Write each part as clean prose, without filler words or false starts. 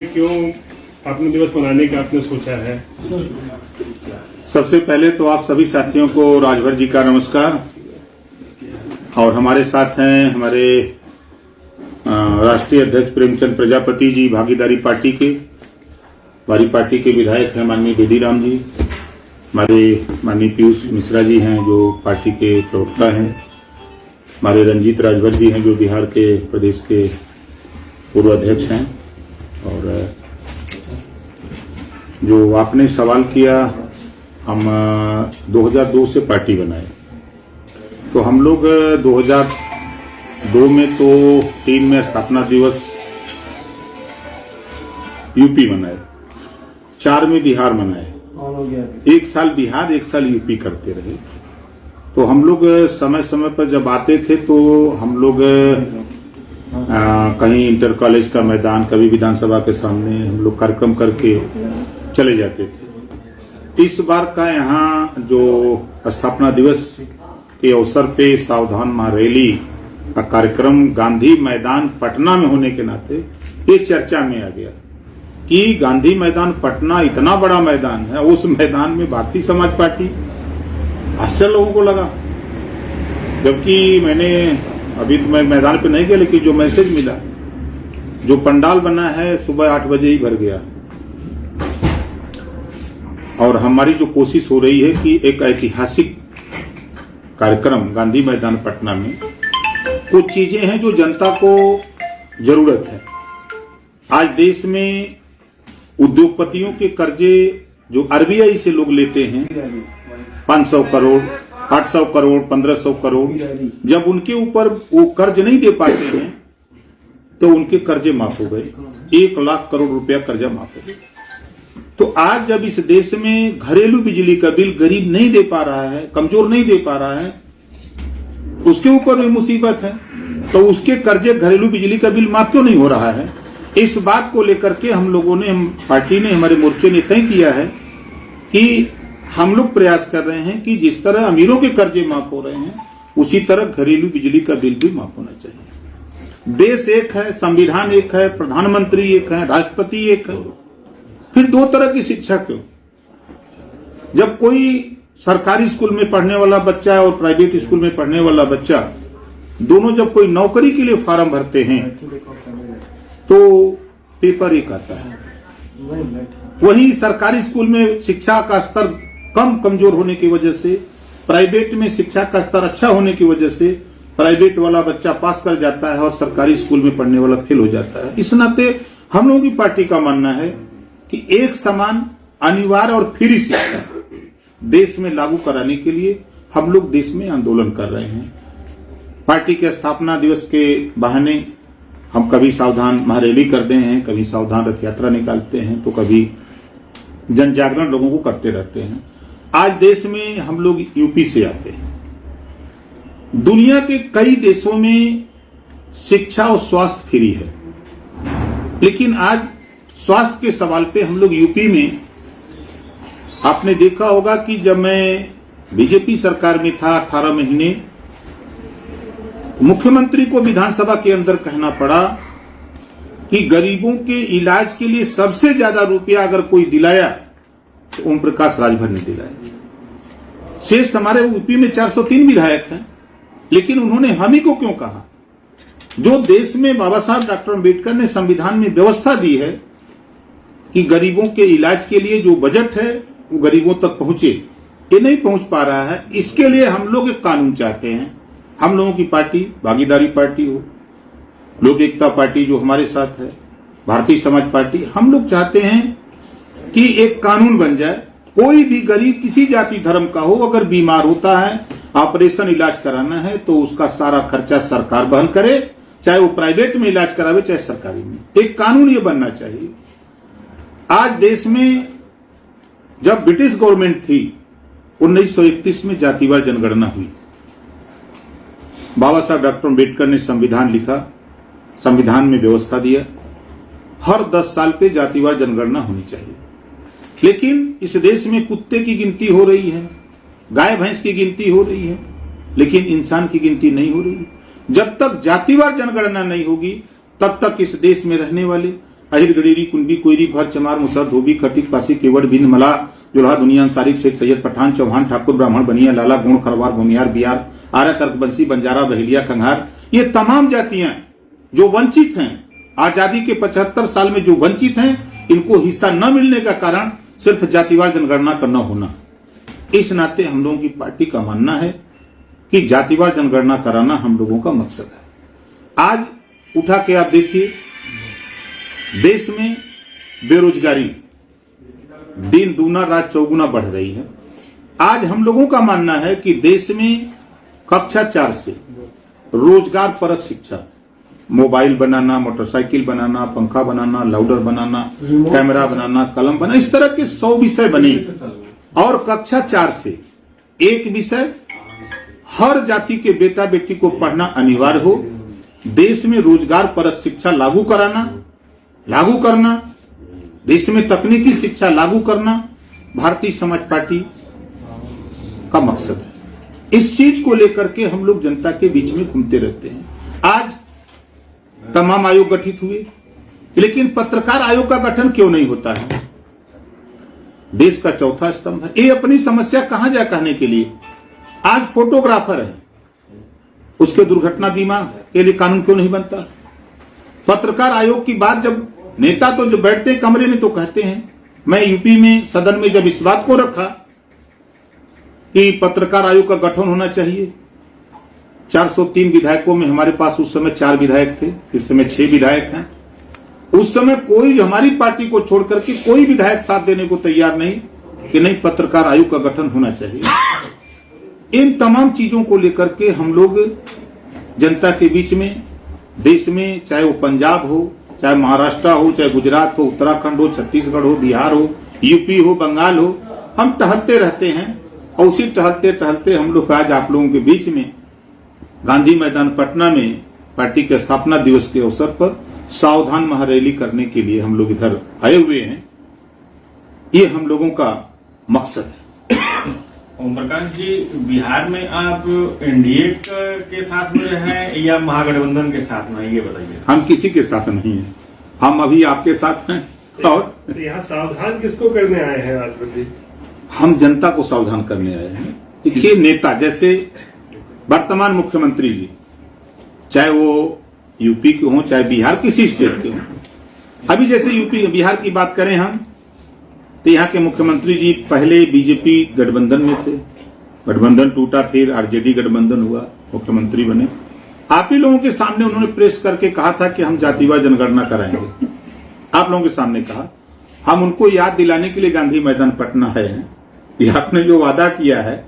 क्यों स्थापना दिवस मनाने का आपने सोचा है? सबसे पहले तो आप सभी साथियों को राजभर जी का नमस्कार। और हमारे साथ हैं हमारे राष्ट्रीय अध्यक्ष प्रेमचंद प्रजापति जी, भागीदारी पार्टी के। हमारी पार्टी के विधायक हैं माननीय बेदीराम जी, हमारे माननीय पीयूष मिश्रा जी हैं जो पार्टी के प्रवक्ता हैं, हमारे रंजीत राजभर जी हैं जो बिहार के प्रदेश के पूर्व अध्यक्ष हैं। और जो आपने सवाल किया, हम 2002 से पार्टी बनाए, तो हम लोग 2002 में तो 3 में स्थापना दिवस यूपी मनाए, 4 में बिहार मनाए, 1 साल बिहार 1 साल यूपी करते रहे। तो हम लोग समय समय पर जब आते थे तो हम लोग कहीं इंटर कॉलेज का मैदान, कभी विधानसभा के सामने हम लोग कार्यक्रम करके चले जाते थे। इस बार का यहाँ जो स्थापना दिवस के अवसर पे सावधान महारैली का कार्यक्रम गांधी मैदान पटना में होने के नाते ये चर्चा में आ गया कि गांधी मैदान पटना इतना बड़ा मैदान है, उस मैदान में भारतीय समाज पार्टी। आश्चर्य लोगों को लगा, जबकि मैंने अभी तो मैं मैदान पे नहीं गया, लेकिन जो मैसेज मिला, जो पंडाल बना है सुबह 8 बजे ही भर गया। और हमारी जो कोशिश हो रही है कि एक ऐतिहासिक कार्यक्रम गांधी मैदान पटना में, कुछ चीजें हैं जो जनता को जरूरत है। आज देश में उद्योगपतियों के कर्जे जो आरबीआई से लोग लेते हैं 500 करोड़, 800 करोड़, 1500 करोड़, जब उनके ऊपर वो कर्ज नहीं दे पाते हैं तो उनके कर्जे माफ हो गए। 1 लाख करोड़ रुपया कर्जा माफ हो गया। तो आज जब इस देश में घरेलू बिजली का बिल गरीब नहीं दे पा रहा है, कमजोर नहीं दे पा रहा है, उसके ऊपर भी मुसीबत है, तो उसके कर्जे घरेलू बिजली का बिल माफ क्यों नहीं हो रहा है? इस बात को लेकर के हम लोगों ने, पार्टी ने, हमारे मोर्चे ने तय किया है कि हम लोग प्रयास कर रहे हैं कि जिस तरह अमीरों के कर्जे माफ हो रहे हैं, उसी तरह घरेलू बिजली का बिल भी माफ होना चाहिए। देश एक है, संविधान एक है, प्रधानमंत्री एक है, राष्ट्रपति एक है, फिर 2 तरह की शिक्षा क्यों? जब कोई सरकारी स्कूल में पढ़ने वाला बच्चा और प्राइवेट स्कूल में पढ़ने वाला बच्चा दोनों जब कोई नौकरी के लिए फॉर्म भरते हैं तो पेपर एक आता है। वही सरकारी स्कूल में शिक्षा का स्तर कमजोर होने की वजह से, प्राइवेट में शिक्षा का स्तर अच्छा होने की वजह से प्राइवेट वाला बच्चा पास कर जाता है और सरकारी स्कूल में पढ़ने वाला फेल हो जाता है। इस नाते हम लोगों की पार्टी का मानना है कि एक समान, अनिवार्य और फ्री शिक्षा देश में लागू कराने के लिए हम लोग देश में आंदोलन कर रहे हैं। पार्टी के स्थापना दिवस के बहाने हम कभी सावधान महारैली करते हैं, कभी सावधान रथ यात्रा निकालते हैं, तो कभी जन जागरण लोगों को करते रहते हैं। आज देश में हम लोग यूपी से आते हैं। दुनिया के कई देशों में शिक्षा और स्वास्थ्य फ्री है, लेकिन आज स्वास्थ्य के सवाल पे हम लोग यूपी में, आपने देखा होगा कि जब मैं बीजेपी सरकार में था 18 महीने, मुख्यमंत्री को विधानसभा के अंदर कहना पड़ा कि गरीबों के इलाज के लिए सबसे ज्यादा रुपया अगर कोई दिलाया तो ओम प्रकाश राजभर ने दिलाया। शेष हमारे यूपी में 403 विधायक हैं, लेकिन उन्होंने हम ही को क्यों कहा? जो देश में बाबा साहब डॉक्टर अम्बेडकर ने संविधान में व्यवस्था दी है कि गरीबों के इलाज के लिए जो बजट है वो गरीबों तक पहुंचे, ये नहीं पहुंच पा रहा है। इसके लिए हम लोग एक कानून चाहते हैं। हम लोगों की पार्टी भागीदारी पार्टी हो, लोक एकता पार्टी जो हमारे साथ है, भारतीय समाज पार्टी, हम लोग चाहते हैं कि एक कानून बन जाए। कोई भी गरीब किसी जाति धर्म का हो, अगर बीमार होता है, ऑपरेशन इलाज कराना है, तो उसका सारा खर्चा सरकार वहन करे, चाहे वो प्राइवेट में इलाज करावे चाहे सरकारी में। एक कानून ये बनना चाहिए। आज देश में जब ब्रिटिश गवर्नमेंट थी 1931 में जातिवार जनगणना हुई। बाबा साहब डॉक्टर अम्बेडकर ने संविधान लिखा, संविधान में व्यवस्था दिया, हर 10 साल पे जातिवार जनगणना होनी चाहिए। लेकिन इस देश में कुत्ते की गिनती हो रही है, गाय भैंस की गिनती हो रही है, लेकिन इंसान की गिनती नहीं हो रही है। जब तक जातिवार जनगणना नहीं होगी तब तक इस देश में रहने वाले अहिर गडेरी कुंडी कोयरी भर चमार मुसर धोबी खटिक पासी केवड़ बिंद मला जुल्हा दुनिया अंसारी शेख सैयद पठान चौहान ठाकुर ब्राह्मण बनिया लाला गुण खरवार भूमियार बिहार आर्य तर्कबंसी बंजारा बहेलिया खंघार, ये तमाम जातियां जो वंचित हैं, आजादी के 75 साल में जो वंचित हैं, इनको हिस्सा न मिलने का कारण सिर्फ जातिवार जनगणना का न होना। इस नाते हम लोगों की पार्टी का मानना है कि जातिवार जनगणना कराना हम लोगों का मकसद है। आज उठा के आप देखिए, देश में बेरोजगारी दिन दूना रात चौगुना बढ़ रही है। आज हम लोगों का मानना है कि देश में कक्षा 4 से रोजगार परक शिक्षा, मोबाइल बनाना, मोटरसाइकिल बनाना, पंखा बनाना, लाउडर बनाना, कैमरा बनाना, कलम बनाना, इस तरह के 100 विषय बने और कक्षा 4 से एक विषय हर जाति के बेटा बेटी को पढ़ना अनिवार्य हो। देश में रोजगार परक शिक्षा लागू करना, देश में तकनीकी शिक्षा लागू करना भारतीय समाज पार्टी का मकसद है। इस चीज को लेकर के हम लोग जनता के बीच में घूमते रहते हैं। आज तमाम आयोग गठित हुए, लेकिन पत्रकार आयोग का गठन क्यों नहीं होता है? देश का चौथा स्तंभ है, ये अपनी समस्या कहां जा कहने के लिए। आज फोटोग्राफर है, उसके दुर्घटना बीमा के लिए कानून क्यों नहीं बनता? पत्रकार आयोग की बात जब नेता तो जो बैठते कमरे में तो कहते हैं, मैं यूपी में सदन में जब इस बात को रखा कि पत्रकार आयोग का गठन होना चाहिए, 403 विधायकों में हमारे पास उस समय 4 विधायक थे, इस समय 6 विधायक हैं। उस समय कोई हमारी पार्टी को छोड़कर के कोई विधायक साथ देने को तैयार नहीं कि नहीं पत्रकार आयोग का गठन होना चाहिए। इन तमाम चीजों को लेकर के हम लोग जनता के बीच में, देश में, चाहे वो पंजाब हो, चाहे महाराष्ट्र हो, चाहे गुजरात हो, उत्तराखंड हो, छत्तीसगढ़ हो, बिहार हो, यूपी हो, बंगाल हो, हम टहलते रहते हैं। और उसी टहलते टहलते हम लोग आज आप लोगों के बीच में गांधी मैदान पटना में पार्टी के स्थापना दिवस के अवसर पर सावधान महारैली करने के लिए हम लोग इधर आए हुए हैं। ये हम लोगों का मकसद है। ओम प्रकाश जी, बिहार में आप एनडीए के साथ में हैं या महागठबंधन के साथ में, ये बताइए। हम किसी के साथ नहीं हैं, हम अभी आपके साथ हैं। और तो यहाँ सावधान किसको करने आए हैं राजभर जी? हम जनता को सावधान करने आए हैं। देखिए, नेता जैसे वर्तमान मुख्यमंत्री जी, चाहे वो यूपी के हों चाहे बिहार किसी स्टेट के हों, अभी जैसे यूपी बिहार की बात करें हम, तो यहाँ के मुख्यमंत्री जी पहले बीजेपी गठबंधन में थे, गठबंधन टूटा, फिर आरजेडी गठबंधन हुआ, मुख्यमंत्री बने। आप ही लोगों के सामने उन्होंने प्रेस करके कहा था कि हम जातिवार जनगणना कराएंगे। आप लोगों के सामने कहा, हम उनको याद दिलाने के लिए गांधी मैदान पटना है कि आपने जो वादा किया है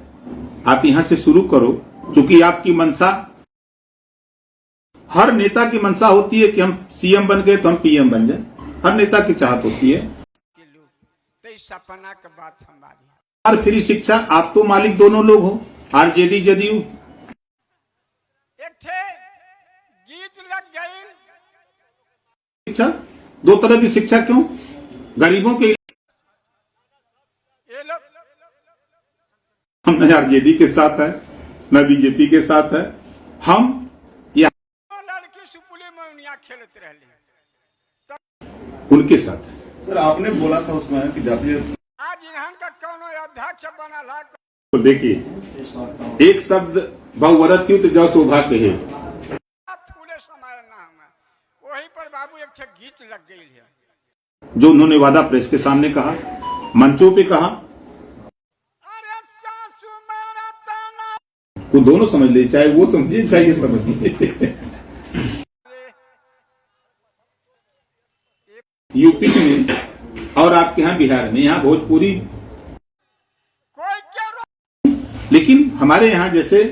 आप यहां से शुरू करो, क्योंकि आपकी मंशा, हर नेता की मंशा होती है कि हम सीएम बन गए तो हम पीएम बन जाए, हर नेता की चाहत होती है। सपना की बात हमारी। और फ्री शिक्षा, आप तो मालिक दोनों लोग हो, आरजेडी जदयू। एक थे गीत लग गई शिक्षा, 2 तरह की शिक्षा क्यों? गरीबों के ये लोग हम न आरजेडी के साथ है न बीजेपी के साथ है, हम लड़की सुपुली मौनिया खेलते रहे उनके साथ है। सर, आपने बोला था उसमें कि जातीय आज इन्हन का कौन अध्यक्ष बना तो देखिए, एक शब्द बहुवरत थी तो जौ शोभा कहे, फूले समाये नाम है, वही पर बाबू एक ठे गीत लग गई है जो उन्होंने वादा प्रेस के सामने कहा, मंचों पे कहा, अरे सासू मेरा ताना, वो दोनों समझ ले, चाहे वो समझिए चाहे ये समझिए। यूपी में और आपके यहाँ बिहार में, यहाँ भोजपुरी, कोई क्या लेकिन हमारे यहाँ जैसे